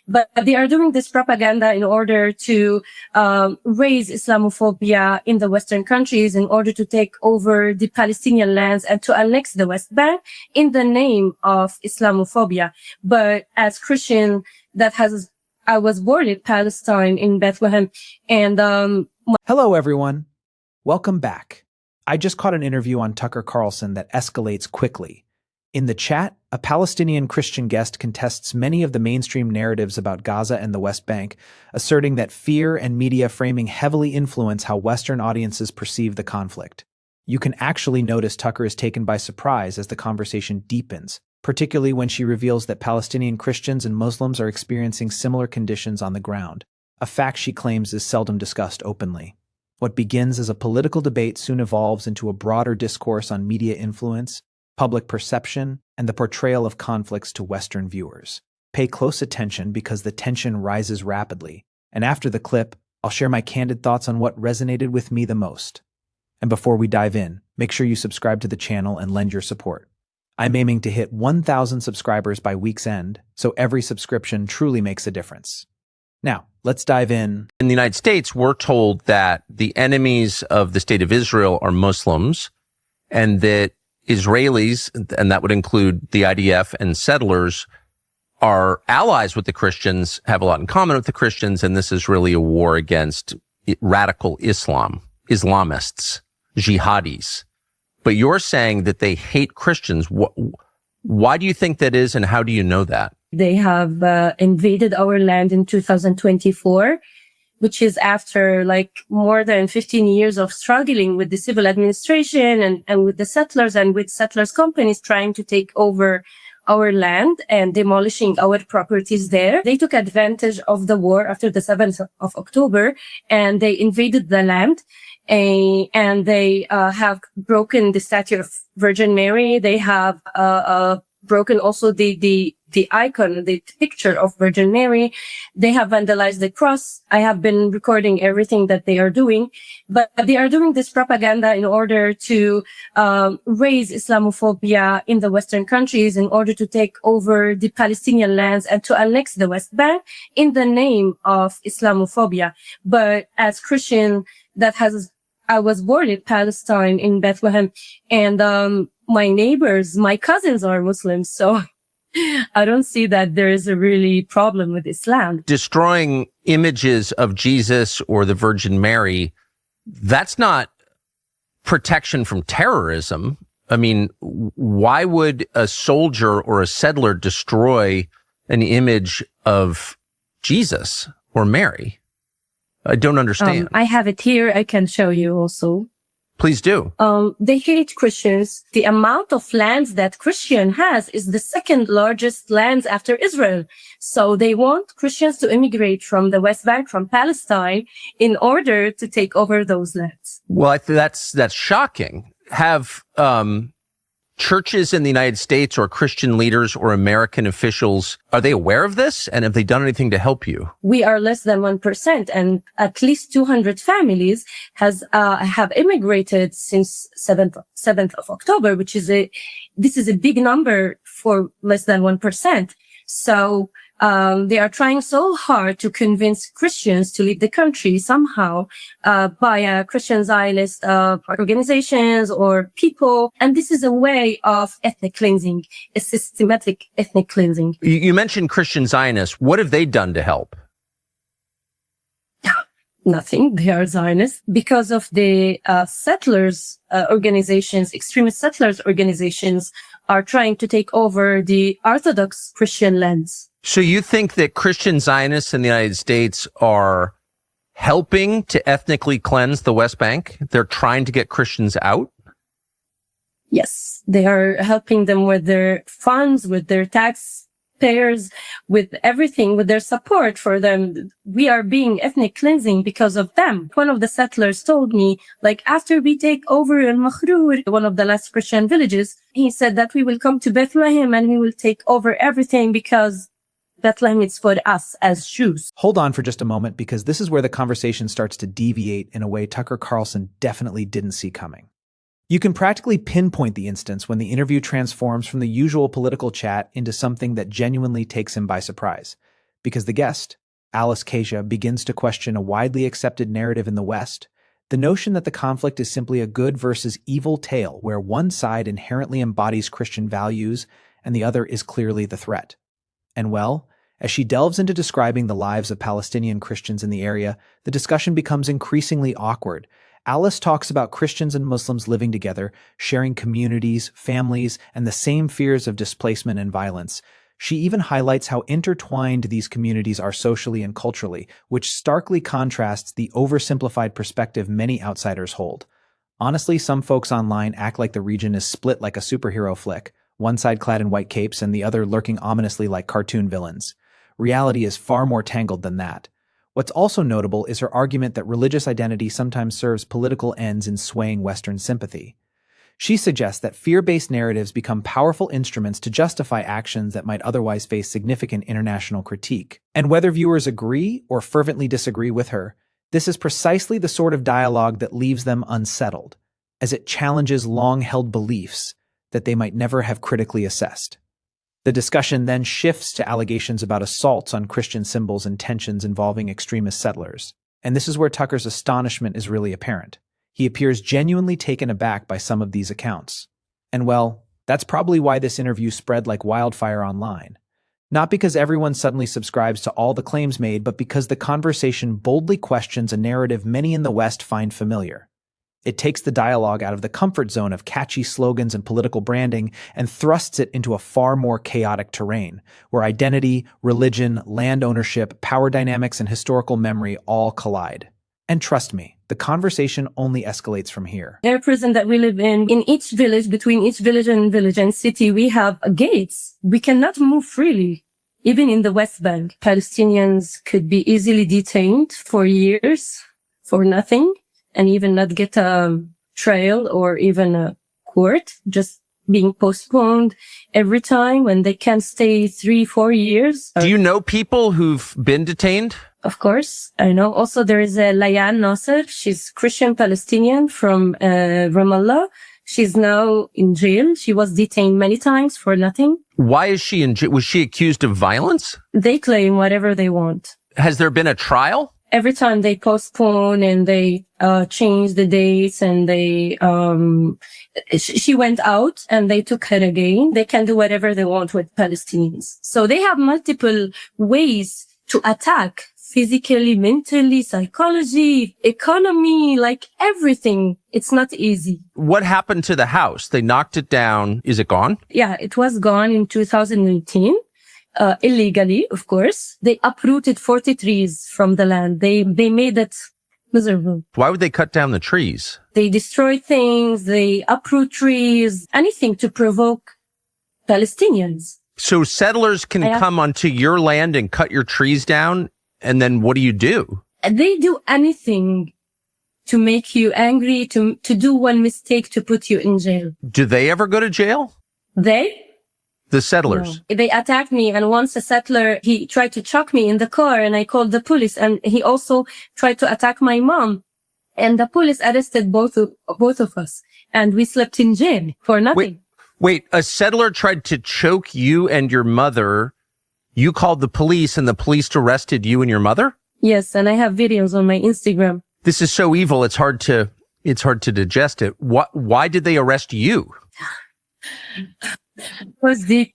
But they are doing this propaganda in order to raise Islamophobia in the Western countries, in order to take over the Palestinian lands and to annex the West Bank in the name of Islamophobia. But as Christian, I was born in Palestine, in Bethlehem, and Hello, everyone. Welcome back. I just caught an interview on Tucker Carlson that escalates quickly. In the chat, a Palestinian Christian guest contests many of the mainstream narratives about Gaza and the West Bank, asserting that fear and media framing heavily influence how Western audiences perceive the conflict. You can actually notice Tucker is taken by surprise as the conversation deepens, particularly when she reveals that Palestinian Christians and Muslims are experiencing similar conditions on the ground, a fact she claims is seldom discussed openly. What begins as a political debate soon evolves into a broader discourse on media influence, public perception, and the portrayal of conflicts to Western viewers. Pay close attention because the tension rises rapidly, and after the clip, I'll share my candid thoughts on what resonated with me the most. And before we dive in, make sure you subscribe to the channel and lend your support. I'm aiming to hit 1,000 subscribers by week's end, so every subscription truly makes a difference. Now, let's dive in. In the United States, we're told that the enemies of the state of Israel are Muslims, and that Israelis, and that would include the IDF and settlers, are allies with the Christians, have a lot in common with the Christians, and this is really a war against radical Islam, Islamists, jihadis. But you're saying that they hate Christians. Why do you think that is, and how do you know that? they have invaded our land in 2024, which is after like more than 15 years of struggling with the civil administration and with the settlers and with settlers companies trying to take over our land and demolishing our properties there. They took advantage of the war after the 7th of October and they invaded the land. And they have broken the statue of Virgin Mary. They have broken also the icon, the picture of Virgin Mary. They have vandalized the cross. I have been recording everything that they are doing, but they are doing this propaganda in order to raise Islamophobia in the Western countries, in order to take over the Palestinian lands and to annex the West Bank in the name of Islamophobia. But as Christian, I was born in Palestine, in Bethlehem, and my neighbors, my cousins are Muslims, so I don't see that there is a really problem with Islam. Destroying images of Jesus or the Virgin Mary, that's not protection from terrorism. I mean, why would a soldier or a settler destroy an image of Jesus or Mary? I don't understand. I have it here. I can show you also. Please do. They hate Christians. The amount of lands that Christian has is the second largest lands after Israel. So they want Christians to immigrate from the West Bank, from Palestine, in order to take over those lands. Well, that's shocking. Have churches in the United States or Christian leaders or American officials, are they aware of this? And have they done anything to help you? We are less than 1%, and at least 200 families have immigrated since 7th of October, this is a big number for less than 1%. So they are trying so hard to convince Christians to leave the country somehow by Christian Zionist organizations or people. And this is a way of ethnic cleansing, a systematic ethnic cleansing. You mentioned Christian Zionists. What have they done to help? Nothing. They are Zionists because of the settlers organizations, extremist settlers organizations are trying to take over the Orthodox Christian lands. So you think that Christian Zionists in the United States are helping to ethnically cleanse the West Bank? They're trying to get Christians out? Yes, they are helping them with their funds, with their taxpayers, with everything, with their support for them. We are being ethnic cleansing because of them. One of the settlers told me, like, after we take over Al-Makhrur, one of the last Christian villages, he said that we will come to Bethlehem and we will take over everything because Bethlehem is for us as Jews. Hold on for just a moment, because this is where the conversation starts to deviate in a way Tucker Carlson definitely didn't see coming. You can practically pinpoint the instance when the interview transforms from the usual political chat into something that genuinely takes him by surprise. because the guest, Alice Kasia, begins to question a widely accepted narrative in the West, the notion that the conflict is simply a good versus evil tale where one side inherently embodies Christian values and the other is clearly the threat. And well, as she delves into describing the lives of Palestinian Christians in the area, the discussion becomes increasingly awkward. Alice talks about Christians and Muslims living together, sharing communities, families, and the same fears of displacement and violence. She even highlights how intertwined these communities are socially and culturally, which starkly contrasts the oversimplified perspective many outsiders hold. Honestly, some folks online act like the region is split like a superhero flick, one side clad in white capes and the other lurking ominously like cartoon villains. Reality is far more tangled than that. What's also notable is her argument that religious identity sometimes serves political ends in swaying Western sympathy. She suggests that fear-based narratives become powerful instruments to justify actions that might otherwise face significant international critique. And whether viewers agree or fervently disagree with her, this is precisely the sort of dialogue that leaves them unsettled, as it challenges long-held beliefs that they might never have critically assessed. The discussion then shifts to allegations about assaults on Christian symbols and tensions involving extremist settlers. And this is where Tucker's astonishment is really apparent. He appears genuinely taken aback by some of these accounts. And well, that's probably why this interview spread like wildfire online. Not because everyone suddenly subscribes to all the claims made, but because the conversation boldly questions a narrative many in the West find familiar. It takes the dialogue out of the comfort zone of catchy slogans and political branding and thrusts it into a far more chaotic terrain, where identity, religion, land ownership, power dynamics, and historical memory all collide. And trust me, the conversation only escalates from here. Air prison that we live in each village, between each village and city, we have gates. We cannot move freely. Even in the West Bank, Palestinians could be easily detained for years for nothing and even not get a trial or even a court, just being postponed every time when they can stay 3-4 years. Do you know people who've been detained? Of course, I know. Also, there is a Layan Nasser. She's Christian Palestinian from Ramallah. She's now in jail. She was detained many times for nothing. Why is she in jail? Was she accused of violence? They claim whatever they want. Has there been a trial? Every time they postpone and they change the dates and they she went out and they took her again. They can do whatever they want with Palestinians. So they have multiple ways to attack physically, mentally, psychology, economy, like everything. It's not easy. What happened to the house? They knocked it down. Is it gone? Yeah, it was gone in 2019. Illegally, of course. They uprooted 40 trees from the land. They made it miserable. Why would they cut down the trees? They destroy things. They uproot trees, anything to provoke Palestinians. So settlers can come onto your land and cut your trees down. And then what do? They do anything to make you angry, to do one mistake to put you in jail. Do they ever go to jail? The settlers? No. They attacked me, and once a settler, he tried to choke me in the car, and I called the police, and he also tried to attack my mom. And the police arrested both of us, and we slept in jail for nothing. Wait, a settler tried to choke you and your mother. You called the police, and the police arrested you and your mother? Yes, and I have videos on my Instagram. This is so evil. It's hard to digest it. Why did they arrest you? Because the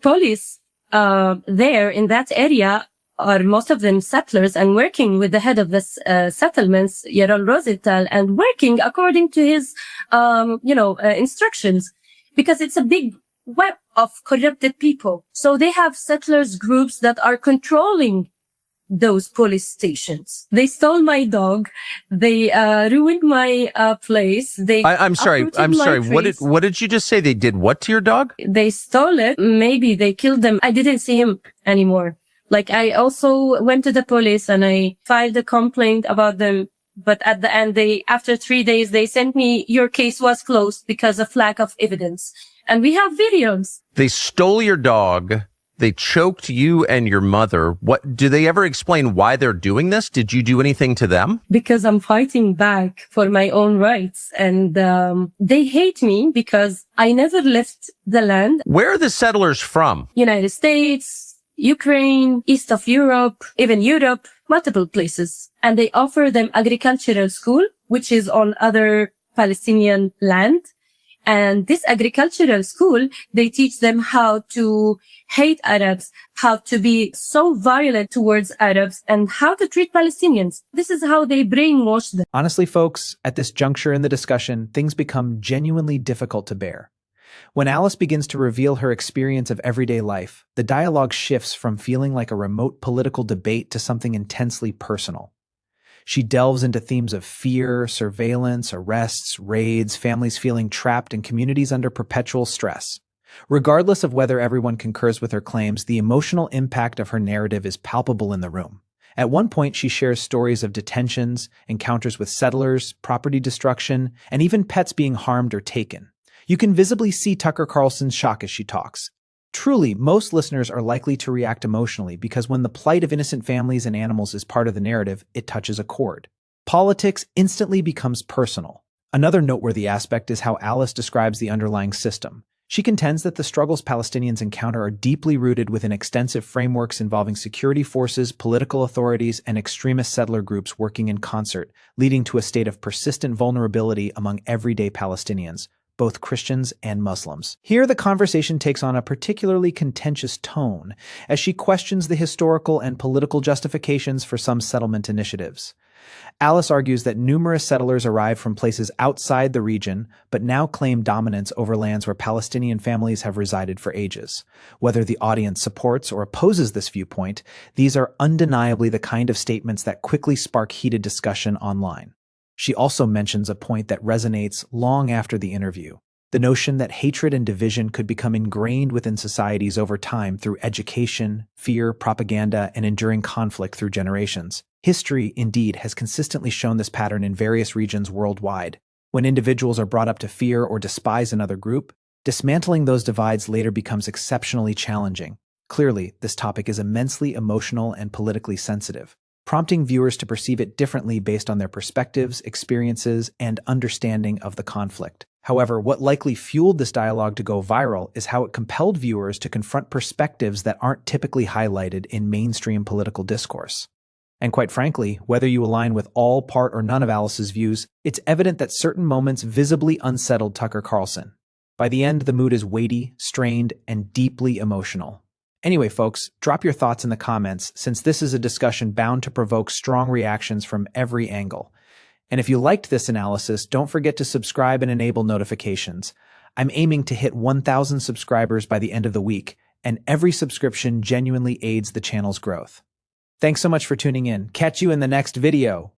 police there in that area are most of them settlers and working with the head of the settlements, Yaron Rosenthal, and working according to his instructions, because it's a big web of corrupted people. So they have settlers groups that are controlling those police stations. They stole my dog. They ruined my place. I'm sorry. What did you just say? They did what to your dog? They stole it. Maybe they killed them. I didn't see him anymore. Like, I also went to the police and I filed a complaint about them. But at the end, after 3 days, they sent me, your case was closed because of lack of evidence. And we have videos. They stole your dog. They choked you and your mother. What do they ever explain why they're doing this? Did you do anything to them? Because I'm fighting back for my own rights. And they hate me because I never left the land. Where are the settlers from? United States, Ukraine, east of Europe, even Europe, multiple places. And they offer them agricultural school, which is on other Palestinian land. And this agricultural school, they teach them how to hate Arabs, how to be so violent towards Arabs, and how to treat Palestinians. This is how they brainwash them. Honestly, folks, at this juncture in the discussion, things become genuinely difficult to bear. When Alice begins to reveal her experience of everyday life, the dialogue shifts from feeling like a remote political debate to something intensely personal. She delves into themes of fear, surveillance, arrests, raids, families feeling trapped, and communities under perpetual stress. Regardless of whether everyone concurs with her claims, the emotional impact of her narrative is palpable in the room. At one point, she shares stories of detentions, encounters with settlers, property destruction, and even pets being harmed or taken. You can visibly see Tucker Carlson's shock as she talks. Truly, most listeners are likely to react emotionally because when the plight of innocent families and animals is part of the narrative, it touches a chord. Politics instantly becomes personal. Another noteworthy aspect is how Alice describes the underlying system. She contends that the struggles Palestinians encounter are deeply rooted within extensive frameworks involving security forces, political authorities, and extremist settler groups working in concert, leading to a state of persistent vulnerability among everyday Palestinians, both Christians and Muslims. Here, the conversation takes on a particularly contentious tone as she questions the historical and political justifications for some settlement initiatives. Alice argues that numerous settlers arrived from places outside the region, but now claim dominance over lands where Palestinian families have resided for ages. Whether the audience supports or opposes this viewpoint, these are undeniably the kind of statements that quickly spark heated discussion online. She also mentions a point that resonates long after the interview: the notion that hatred and division could become ingrained within societies over time through education, fear, propaganda, and enduring conflict through generations. History, indeed, has consistently shown this pattern in various regions worldwide. When individuals are brought up to fear or despise another group, dismantling those divides later becomes exceptionally challenging. Clearly, this topic is immensely emotional and politically sensitive, prompting viewers to perceive it differently based on their perspectives, experiences, and understanding of the conflict. However, what likely fueled this dialogue to go viral is how it compelled viewers to confront perspectives that aren't typically highlighted in mainstream political discourse. And quite frankly, whether you align with all, part, or none of Alice's views, it's evident that certain moments visibly unsettled Tucker Carlson. By the end, the mood is weighty, strained, and deeply emotional. Anyway, folks, drop your thoughts in the comments, since this is a discussion bound to provoke strong reactions from every angle. And if you liked this analysis, don't forget to subscribe and enable notifications. I'm aiming to hit 1,000 subscribers by the end of the week, and every subscription genuinely aids the channel's growth. Thanks so much for tuning in. Catch you in the next video.